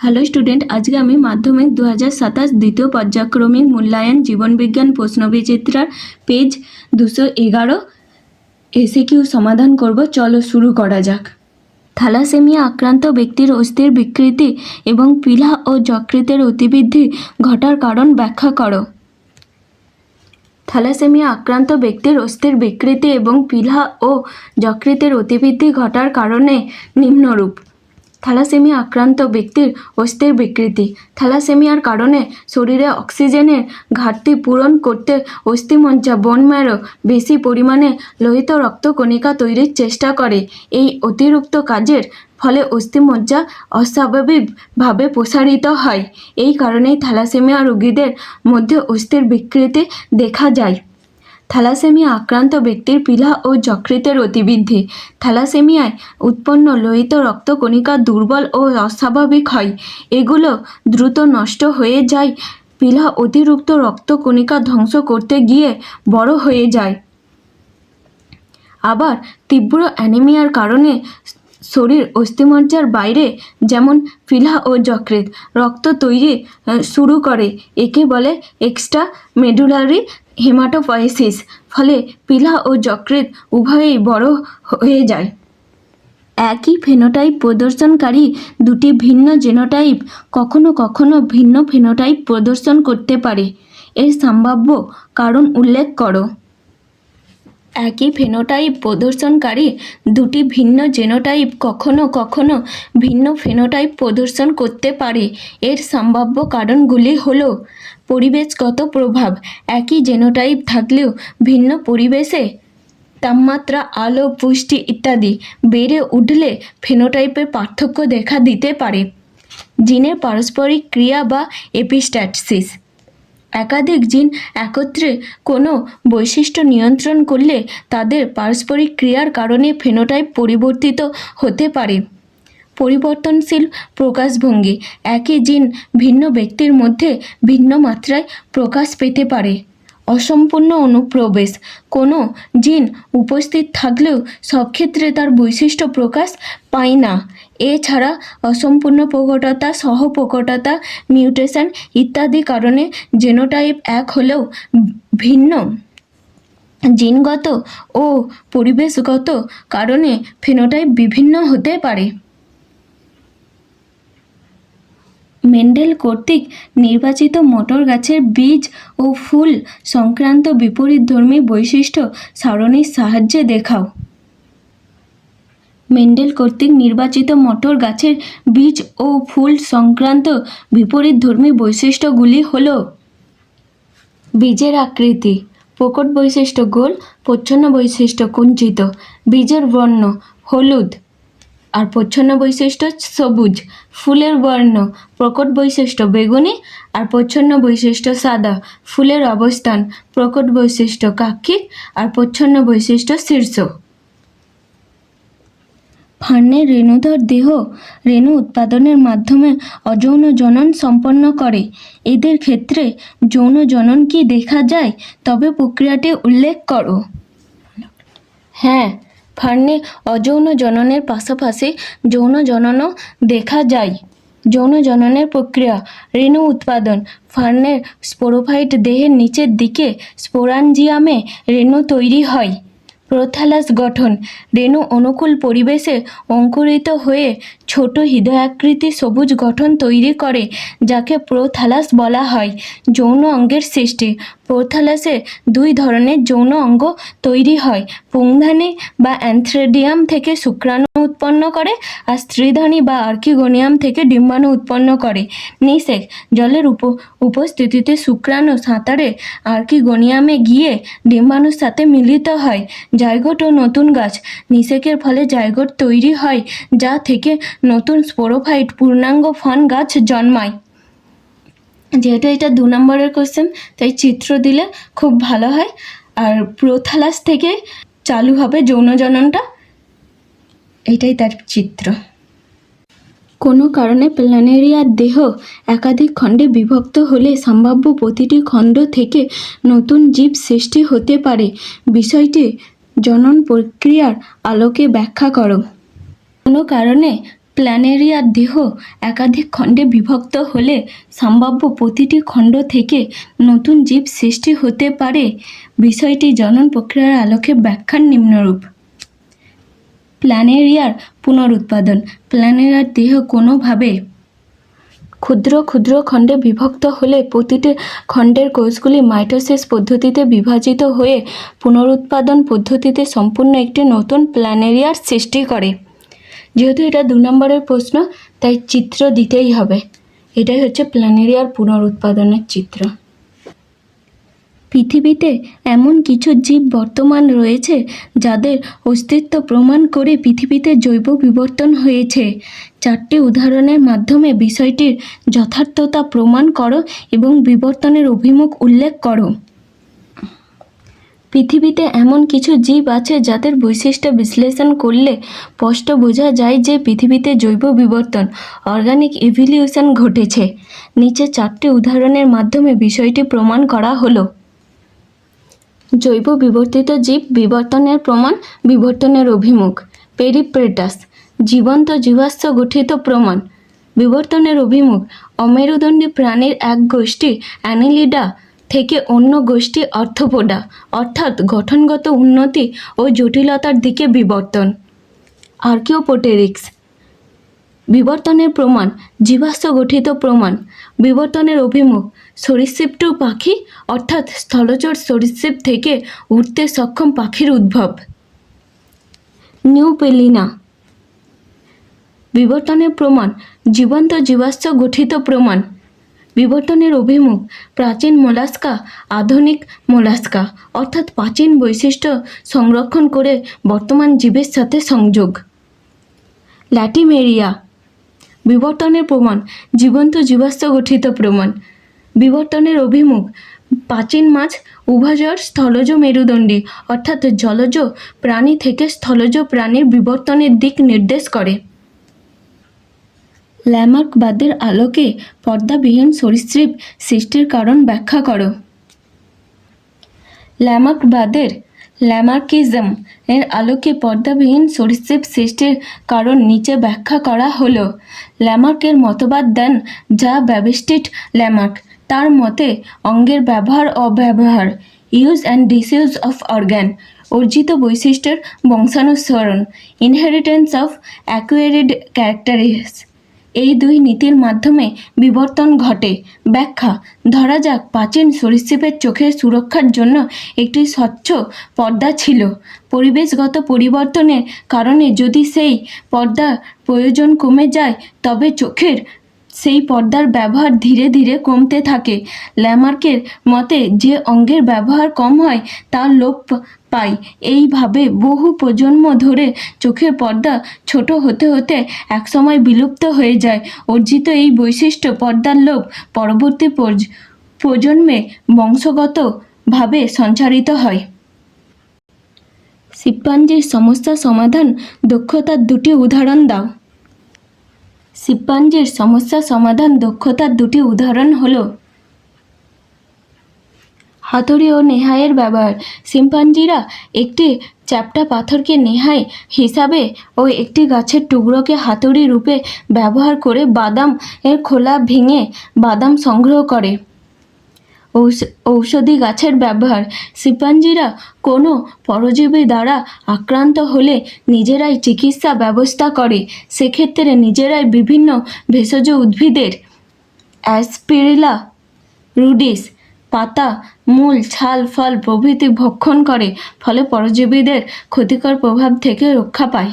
Hello student, আজকে আমি মাধ্যমিক 2027 দ্বিতীয় পর্যায়ক্রমিক মূল্যায়ন জীবনবিজ্ঞান প্রশ্নবিচিত্রার পেজ 211 এসিকিউ সমাধান করব। চলো শুরু করা যাক। থ্যালাসেমিয়া আক্রান্ত ব্যক্তির অস্থির বিকৃতি এবং পীড়া ও যকৃতের অতিবৃদ্ধি ঘটার কারণ ব্যাখ্যা করো। থ্যালাসেমিয়া আক্রান্ত ব্যক্তির অস্থির বিকৃতি এবং পীড়া ও যকৃতের অতিবৃদ্ধি ঘটার কারণে নিম্নরূপ। থ্যালাসেমিয়া আক্রান্ত ব্যক্তির অস্থির বিকৃতি। থ্যালাসেমিয়ার কারণে শরীরে অক্সিজেনের ঘাটতি পূরণ করতে অস্থিমজ্জা বোন ম্যারো বেশি পরিমাণে লোহিত রক্তকণিকা তৈরির চেষ্টা করে। এই অতিরিক্ত কাজের ফলে অস্থিমজ্জা অস্বাভাবিকভাবে প্রসারিত হয়। এই কারণেই থ্যালাসেমিয়া রোগীদের মধ্যে অস্থির বিকৃতি দেখা যায়। থ্যালাসেমিয়া আক্রান্ত ব্যক্তির পীড়া ও যকৃতের অতিবৃদ্ধি। থ্যালাসেমিয়ায় উৎপন্ন লোহিত রক্তকণিকা দুর্বল ও অস্বাভাবিক হয়। এগুলো দ্রুত নষ্ট হয়ে যায়। পীড়া অতিরিক্ত রক্তকণিকা ধ্বংস করতে গিয়ে বড় হয়ে যায়। আবার তীব্র অ্যানিমিয়ার কারণে শরীর অস্থিমজ্জার বাইরে যেমন পীড়া ও যকৃৎ রক্ত তৈরি শুরু করে। একে বলে এক্সট্রা মেডুলারি হেমাটোপয়েসিস। ফলে পীড়া ও যকৃৎ উভয়েই বড় হয়ে যায়। একই ফেনোটাইপ প্রদর্শনকারী দুটি ভিন্ন জিনোটাইপ কখনো কখনো ভিন্ন ফেনোটাইপ প্রদর্শন করতে পারে। এর সম্ভাব্য কারণ উল্লেখ করো। একই ফেনোটাইপ প্রদর্শনকারী দুটি ভিন্ন জিনোটাইপ কখনো কখনো ভিন্ন ফেনোটাইপ প্রদর্শন করতে পারে। এর সম্ভাব্য কারণগুলি হলো: পরিবেশগত প্রভাব। একই জিনোটাইপ থাকলেও ভিন্ন পরিবেশে তাপমাত্রা, আলো, পুষ্টি ইত্যাদি বেড়ে উঠলে ফেনোটাইপের পার্থক্য দেখা দিতে পারে। জিনের পারস্পরিক ক্রিয়া বা এপিস্ট্যাসিস। একাধিক জিন একত্রে কোনো বৈশিষ্ট্য নিয়ন্ত্রণ করলে তাদের পারস্পরিক ক্রিয়ার কারণে ফেনোটাইপ পরিবর্তিত হতে পারে। পরিবর্তনশীল প্রকাশভঙ্গি। একই জিন ভিন্ন ব্যক্তির মধ্যে ভিন্ন মাত্রায় প্রকাশ পেতে পারে। অসম্পূর্ণ অনুপ্রবেশ। কোনো জিন উপস্থিত থাকলেও সব ক্ষেত্রে তার বৈশিষ্ট্য প্রকাশ পায় না। এছাড়া অসম্পূর্ণ প্রকটতা, সহ-প্রকটতা, মিউটেশন ইত্যাদি কারণে জিনোটাইপ এক হলেও ভিন্ন জিনগত ও পরিবেশগত কারণে ফেনোটাইপ বিভিন্ন হতে পারে। মেন্ডেল কর্তৃক নির্বাচিত মটর গাছের বীজ ও ফুল সংক্রান্ত বিপরীতধর্মী বৈশিষ্ট্য সারণীর সাহায্যে দেখাও। মেন্ডেল কর্তৃক নির্বাচিত মটর গাছের বীজ ও ফুল সংক্রান্ত বিপরীতধর্মী বৈশিষ্ট্যগুলি হল: বীজের আকৃতি। প্রকট বৈশিষ্ট্য গোল, প্রচ্ছন্ন বৈশিষ্ট্য কুঞ্চিত। বীজের বর্ণ হলুদ আর প্রচ্ছন্ন বৈশিষ্ট্য সবুজ। ফুলের বর্ণ প্রকট বৈশিষ্ট্য বেগুনি আর প্রচ্ছন্ন বৈশিষ্ট্য সাদা। ফুলের অবস্থান প্রকট বৈশিষ্ট্য কাক্ষিক আর প্রচ্ছন্ন বৈশিষ্ট্য শীর্ষ। ফার্নের রেণুধর দেহ রেণু উৎপাদনের মাধ্যমে অযৌন জনন সম্পন্ন করে। এদের ক্ষেত্রে যৌন জনন কি দেখা যায়? তবে প্রক্রিয়াটি উল্লেখ করো। হ্যাঁ, ফার্নে অযৌন জননের পাশাপাশি যৌন জননও দেখা যায়। যৌন জননের প্রক্রিয়া: রেণু উৎপাদন। ফার্নের স্পোরোফাইট দেহের নিচের দিকে স্পোরাঞ্জিয়ামে রেণু তৈরি হয়। প্রোথ্যালাস গঠন: রেণু অনুকূল পরিবেশে অঙ্কুরিত হয়ে ছোট হৃদয়াকৃতি সবুজ গঠন তৈরি করে, যাকে প্রোথ্যালাস বলা হয়। যৌন অঙ্গের সৃষ্টি: প্রোথ্যালাসে দুই ধরনের যৌন অঙ্গ তৈরি হয়। পুংধানী বা অ্যান্থ্রেডিয়াম থেকে শুক্রাণু উৎপন্ন করে আর স্ত্রীধানী বা আর্কিগোনিয়াম থেকে ডিম্বাণু উৎপন্ন করে। নিষেক: জলের উপস্থিতিতে শুক্রাণু সাঁতারে আর্কিগোনিয়ামে গিয়ে ডিম্বাণুর সাথে মিলিত হয়। জাইগোট ও নতুন গাছ: নিষেকের ফলে জাইগোট তৈরি হয়, যা থেকে নতুন স্পোরোফাইট পূর্ণাঙ্গ ফার্ন গাছ জন্মায়। যেহেতু এটা 2 নম্বরের কোশ্চেন, তাই চিত্র দিলে খুব ভালো হয়। আর প্রোথ্যালাস থেকে চালু হবে যৌন জননটা, এটাই তার চিত্র। কোনো কারণে প্ল্যানেরিয়ার দেহ একাধিক খণ্ডে বিভক্ত হলে সম্ভাব্য প্রতিটি খণ্ড থেকে নতুন জীব সৃষ্টি হতে পারে। বিষয়টি জনন প্রক্রিয়ার আলোকে ব্যাখ্যা করো। কোনো কারণে প্ল্যানেরিয়ার দেহ একাধিক খণ্ডে বিভক্ত হলে সম্ভাব্য প্রতিটি খণ্ড থেকে নতুন জীব সৃষ্টি হতে পারে। বিষয়টি জনন প্রক্রিয়ার আলোকে ব্যাখ্যার নিম্নরূপ। প্ল্যানেরিয়ার পুনরুৎপাদন। প্ল্যানেরিয়ার দেহ কোনোভাবে ক্ষুদ্র ক্ষুদ্র খণ্ডে বিভক্ত হলে প্রতিটি খণ্ডের কোষগুলি মাইটোসিস পদ্ধতিতে বিভাজিত হয়ে পুনরুৎপাদন পদ্ধতিতে সম্পূর্ণ একটি নতুন প্ল্যানেরিয়ার সৃষ্টি করে। যেহেতু এটা 2 নম্বরের প্রশ্ন, তাই চিত্র দিতেই হবে। এটাই হচ্ছে প্ল্যানেরিয়ার পুনরুৎপাদনের চিত্র। পৃথিবীতে এমন কিছু জীব বর্তমান রয়েছে যাদের অস্তিত্ব প্রমাণ করে পৃথিবীতে জৈব বিবর্তন হয়েছে। 4টি উদাহরণের মাধ্যমে বিষয়টির যথার্থতা প্রমাণ করো এবং বিবর্তনের অভিমুখ উল্লেখ করো। পৃথিবীতে এমন কিছু জীব আছে যাদের বৈশিষ্ট্য বিশ্লেষণ করলে স্পষ্ট বোঝা যায় যে পৃথিবীতে জৈব বিবর্তন অর্গানিক ইভলিউশন ঘটেছে। নিচে 4টি উদাহরণের মাধ্যমে বিষয়টি প্রমাণ করা হলো। জৈব বিবর্তিত জীব, বিবর্তনের প্রমাণ, বিবর্তনের অভিমুখ। পেরিপ্রেটাস, জীবন্ত জীবাশ্ম গঠিত প্রমাণ। বিবর্তনের অভিমুখ, অমেরুদণ্ডী প্রাণীর এক গোষ্ঠী অ্যানিলিডা থেকে অন্য গোষ্ঠী আর্থ্রোপোডা, অর্থাৎ গঠনগত উন্নতি ও জটিলতার দিকে বিবর্তন। আর্কিওপটেরিক্স, বিবর্তনের প্রমাণ, জীবাশ্ম গঠিত প্রমাণ। বিবর্তনের অভিমুখ, সরীসৃপ টু পাখি, অর্থাৎ স্থলচর সরীসৃপ থেকে উঠতে সক্ষম পাখির উদ্ভব। নিউপেলিনা, বিবর্তনের প্রমাণ, জীবন্ত জীবাশ্ম গঠিত প্রমাণ। বিবর্তনের অভিমুখ, প্রাচীন মোলাস্কা, আধুনিক মোলাস্কা, অর্থাৎ প্রাচীন বৈশিষ্ট্য সংরক্ষণ করে বর্তমান জীবের সাথে সংযোগ। ল্যাটিমেরিয়া, বিবর্তনের প্রমাণ, জীবন্ত জীবাশ্ম গঠিত প্রমাণ। বিবর্তনের অভিমুখ, প্রাচীন মাছ, উভচর, স্থলজ মেরুদণ্ডী, অর্থাৎ জলজ প্রাণী থেকে স্থলজ প্রাণীর বিবর্তনের দিক নির্দেশ করে। ল্যামার্কবাদের আলোকে পর্দাবিহীন সরীসৃপ সৃষ্টির কারণ ব্যাখ্যা করো। ল্যামার্কবাদের ল্যামার্কিজম এর আলোকে পর্দাবিহীন সরীসৃপ সৃষ্টির কারণ নিচে ব্যাখ্যা করা হলো। ল্যামার্কের মতবাদ দেন যা ব্যাবিস্টিট ল্যামার্ক। তার মতে অঙ্গের ব্যবহার অব্যবহার, ইউজ অ্যান্ড ডিসইউজ অফ অর্গ্যান, অর্জিত বৈশিষ্ট্যের বংশানুসরণ, ইনহেরিটেন্স অফ অ্যাকুয়ারিড ক্যারেক্টারিস্টিক্স, এই 2 নীতির মাধ্যমে বিবর্তন ঘটে। ব্যাখ্যা, ধরা যাক প্রাচীন সরীসৃপের চোখের সুরক্ষার জন্য একটি স্বচ্ছ পর্দা ছিল। পরিবেশগত পরিবর্তনের কারণে যদি সেই পর্দার প্রয়োজন কমে যায় তবে চোখের সেই পর্দার ব্যবহার ধীরে ধীরে কমতে থাকে। ল্যামার্কের মতে যে অঙ্গের ব্যবহার কম হয় তা লোপ পায়। এইভাবে বহু প্রজন্ম ধরে চোখের পর্দা ছোট হতে হতে একসময় বিলুপ্ত হয়ে যায়। অর্জিত এই বৈশিষ্ট্য পর্দার লোপ পরবর্তী প্রজন্মে বংশগতভাবে সঞ্চারিত হয়। শিম্পাঞ্জির সমস্যা সমাধান দক্ষতার 2টি উদাহরণ দাও। শিম্পাঞ্জির সমস্যা সমাধান দক্ষতার 2টি উদাহরণ হলো হাতুড়ি ও নেহাইয়ের ব্যবহার। শিম্পাঞ্জিরা একটি চ্যাপ্টা পাথরকে নেহাই হিসাবে ও একটি গাছের টুকরোকে হাতুড়ি রূপে ব্যবহার করে বাদাম এর খোলা ভেঙে বাদাম সংগ্রহ করে। ঔষধি গাছের ব্যবহার। শিম্পাঞ্জিরা কোনো পরজীবী দ্বারা আক্রান্ত হলে নিজেরাই চিকিৎসা ব্যবস্থা করে। সেক্ষেত্রে নিজেরাই বিভিন্ন ভেষজ উদ্ভিদের অ্যাসপেরিলা রুডিস পাতা, মূল, ছাল, ফল প্রভৃতি ভক্ষণ করে, ফলে পরজীবীদের ক্ষতিকর প্রভাব থেকে রক্ষা পায়।